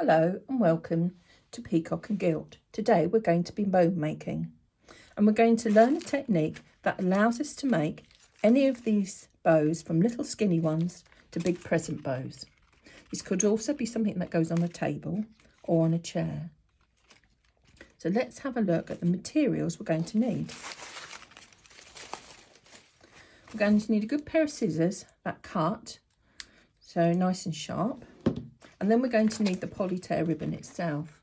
Hello and welcome to Peacock and Gilt. Today we're going to be bow making and we're going to learn a technique that allows us to make any of these bows, from little skinny ones to big present bows. This could also be something that goes on a table or on a chair. So let's have a look at the materials we're going to need. We're going to need a good pair of scissors that cut, so nice and sharp. And then we're going to need the polytear ribbon itself.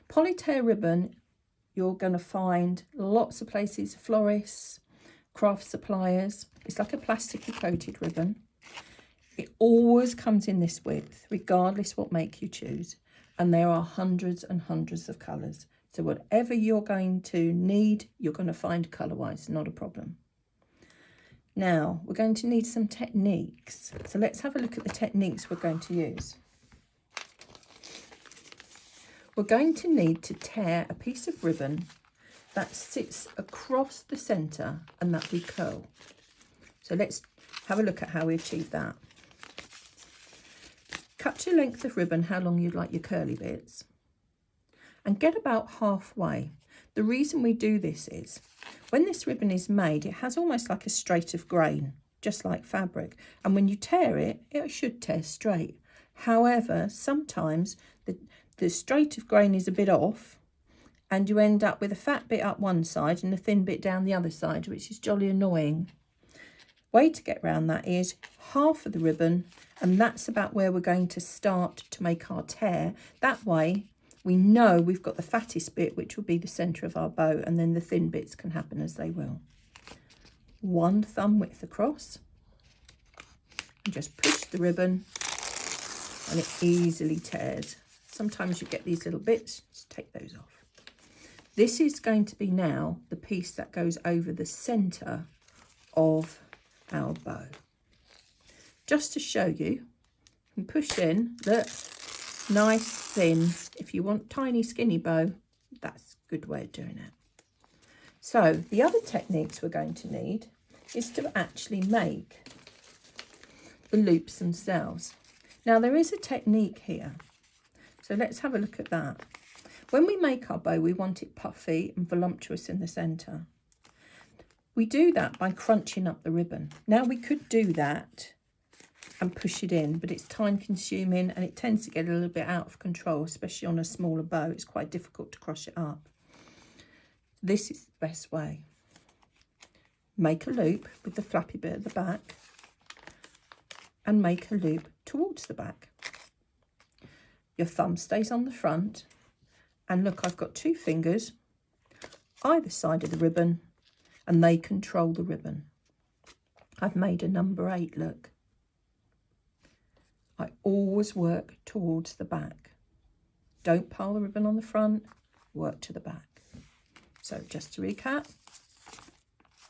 Polytear ribbon you're going to find lots of places, florists, craft suppliers. It's like a plasticky coated ribbon. It always comes in this width, regardless what make you choose. And there are hundreds and hundreds of colours. So whatever you're going to need, you're going to find colour-wise, not a problem. Now, we're going to need some techniques. So let's have a look at the techniques we're going to use. We're going to need to tear a piece of ribbon that sits across the centre and that we curl. So let's have a look at how we achieve that. Cut your length of ribbon how long you'd like your curly bits and get about halfway. The reason we do this is when this ribbon is made, it has almost like a straight of grain, just like fabric. And when you tear it, it should tear straight. However, sometimes the straight of grain is a bit off and you end up with a fat bit up one side and a thin bit down the other side, which is jolly annoying. Way to get around that is half of the ribbon, and that's about where we're going to start to make our tear. That way we know we've got the fattest bit, which will be the centre of our bow, and then the thin bits can happen as they will. One thumb width across, and just push the ribbon and it easily tears. Sometimes you get these little bits, just take those off. This is going to be now the piece that goes over the centre of our bow. Just to show you, and push in, look, nice thin. If you want tiny skinny bow, that's a good way of doing it. So the other techniques we're going to need is to actually make the loops themselves. Now there is a technique here. So let's have a look at that. When we make our bow, we want it puffy and voluptuous in the centre. We do that by crunching up the ribbon. Now we could do that and push it in, but it's time consuming and it tends to get a little bit out of control, especially on a smaller bow. It's quite difficult to crush it up. This is the best way. Make a loop with the flappy bit at the back and make a loop towards the back. Your thumb stays on the front, and look, I've got two fingers either side of the ribbon and they control the ribbon. I've made a number 8, look. I always work towards the back. Don't pile the ribbon on the front, work to the back. So just to recap,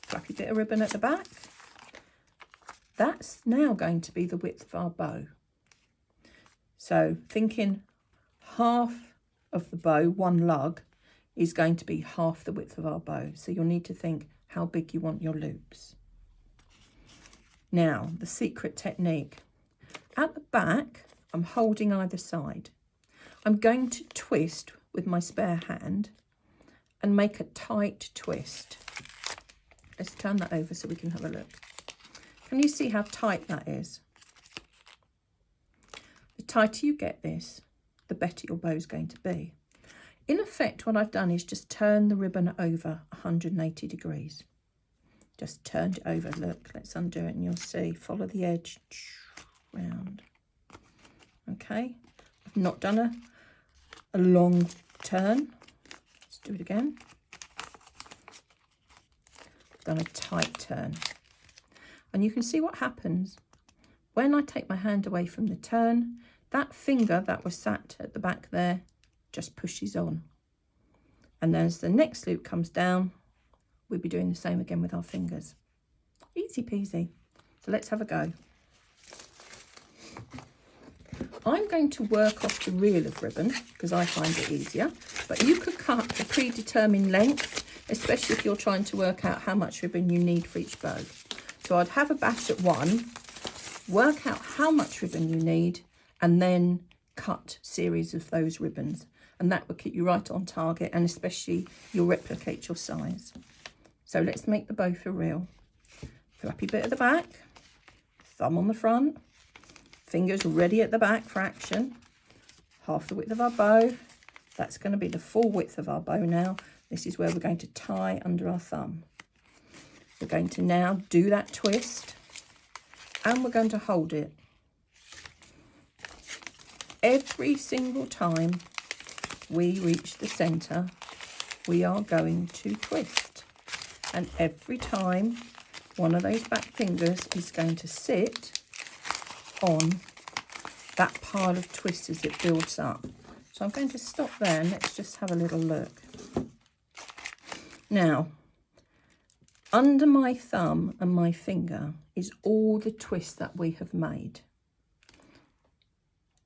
flappy bit of ribbon at the back. That's now going to be the width of our bow. So thinking half of the bow, one lug, is going to be half the width of our bow. So you'll need to think how big you want your loops. Now, the secret technique. At the back, I'm holding either side. I'm going to twist with my spare hand and make a tight twist. Let's turn that over so we can have a look. Can you see how tight that is? The tighter you get this, the better your bow is going to be. In effect, what I've done is just turn the ribbon over 180 degrees. Just turned it over. Look, let's undo it and you'll see. Follow the edge round. Okay, I've not done a long turn. Let's do it again. I've done a tight turn. And you can see what happens when I take my hand away from the turn. That finger that was sat at the back there just pushes on. And then as the next loop comes down, we'll be doing the same again with our fingers. Easy peasy. So let's have a go. I'm going to work off the reel of ribbon because I find it easier, but you could cut a predetermined length, especially if you're trying to work out how much ribbon you need for each bow. So I'd have a bash at 1, work out how much ribbon you need, and then cut series of those ribbons, and that will keep you right on target, and especially you'll replicate your size. So let's make the bow for real. Flappy bit at the back, thumb on the front, fingers ready at the back for action. Half the width of our bow. That's going to be the full width of our bow now. This is where we're going to tie under our thumb. We're going to now do that twist, and we're going to hold it. Every single time we reach the centre, we are going to twist. And every time one of those back fingers is going to sit on that pile of twist as it builds up. So I'm going to stop there and let's just have a little look. Now, under my thumb and my finger is all the twists that we have made.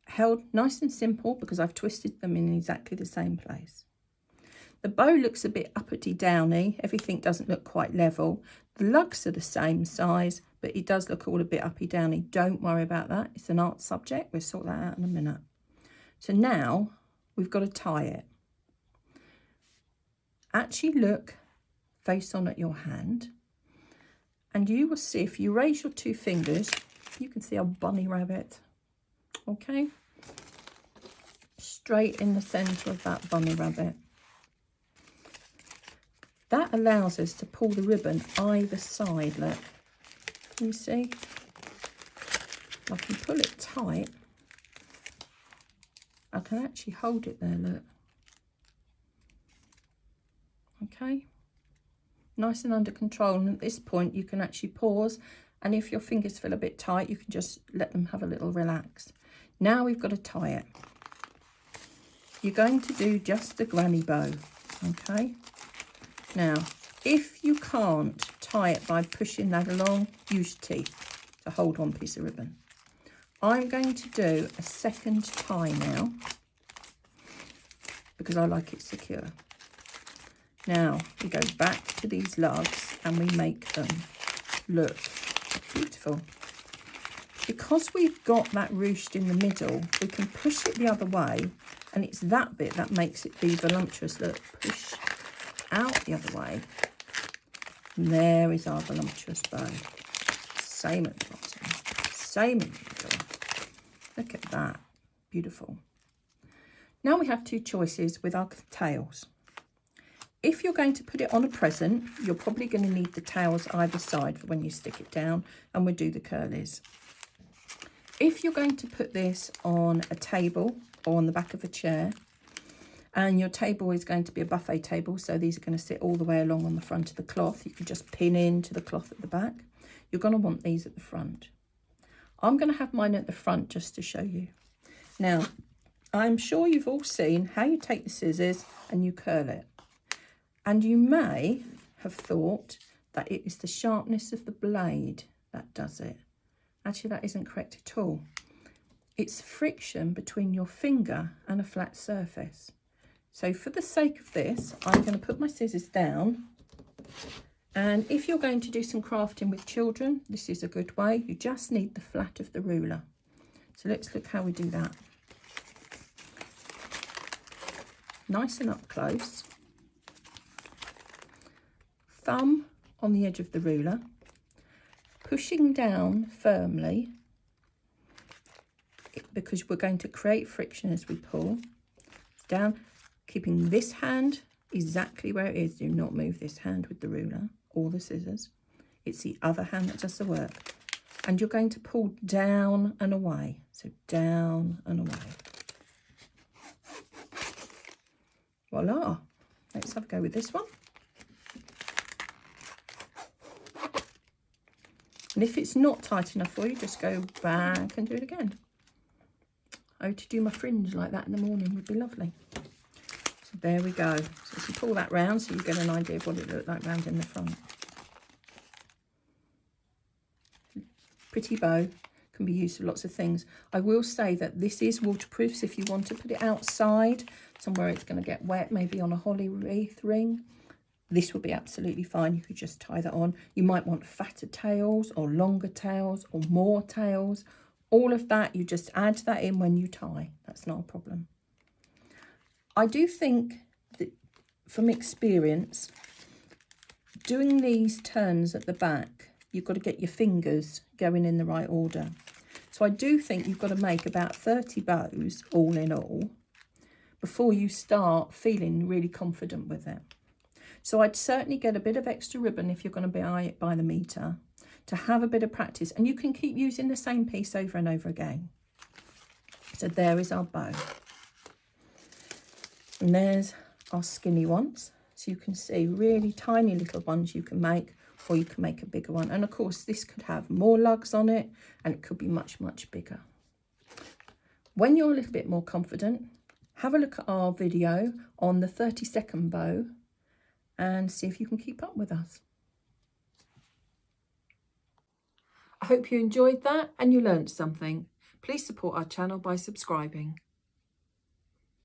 Held nice and simple because I've twisted them in exactly the same place. The bow looks a bit uppity downy, everything doesn't look quite level. The lugs are the same size, but it does look all a bit uppy downy. Don't worry about that, it's an art subject, we'll sort that out in a minute. So now we've got to tie it. Actually look face on at your hand, and you will see if you raise your two fingers, you can see our bunny rabbit, okay? Straight in the centre of that bunny rabbit. That allows us to pull the ribbon either side, look. Can you see? I can pull it tight. I can actually hold it there, look. Okay. Nice and under control, and at this point you can actually pause, and if your fingers feel a bit tight, you can just let them have a little relax. Now we've got to tie it. You're going to do just the granny bow, okay? Now, if you can't tie it by pushing that along, use teeth to hold one piece of ribbon. I'm going to do a second tie now because I like it secure. Now, we go back to these lugs and we make them look beautiful. Because we've got that ruched in the middle, we can push it the other way, and it's that bit that makes it be voluptuous. Look, push out the other way. And there is our voluptuous bow. Same at the bottom, same in the middle. Look at that, beautiful. Now we have two choices with our tails. If you're going to put it on a present, you're probably going to need the tails either side for when you stick it down, and we'll do the curlies. If you're going to put this on a table or on the back of a chair, and your table is going to be a buffet table, so these are going to sit all the way along on the front of the cloth, you can just pin into the cloth at the back. You're going to want these at the front. I'm going to have mine at the front just to show you. Now, I'm sure you've all seen how you take the scissors and you curl it. And you may have thought that it is the sharpness of the blade that does it. Actually, that isn't correct at all. It's friction between your finger and a flat surface. So for the sake of this, I'm going to put my scissors down. And if you're going to do some crafting with children, this is a good way. You just need the flat of the ruler. So let's look how we do that. Nice and up close. Thumb on the edge of the ruler, pushing down firmly because we're going to create friction as we pull down, keeping this hand exactly where it is. Do not move this hand with the ruler or the scissors. It's the other hand that does the work. And you're going to pull down and away. So down and away. Voila. Let's have a go with this one. And if it's not tight enough for you, just go back and do it again. Oh, to do my fringe like that in the morning would be lovely. So there we go. So if you pull that round, so you get an idea of what it looked like round in the front. Pretty bow, can be used for lots of things. I will say that this is waterproof, so if you want to put it outside, somewhere it's going to get wet, maybe on a holly wreath ring, this would be absolutely fine. You could just tie that on. You might want fatter tails or longer tails or more tails. All of that, you just add that in when you tie. That's not a problem. I do think that from experience, doing these turns at the back, you've got to get your fingers going in the right order. So I do think you've got to make about 30 bows all in all before you start feeling really confident with it. So I'd certainly get a bit of extra ribbon if you're going to buy it by the metre to have a bit of practice, and you can keep using the same piece over and over again. So there is our bow. And there's our skinny ones. So you can see really tiny little ones you can make, or you can make a bigger one. And of course, this could have more lugs on it, and it could be much, much bigger. When you're a little bit more confident, have a look at our video on the 30-second bow and see if you can keep up with us. I hope you enjoyed that and you learned something. Please support our channel by subscribing.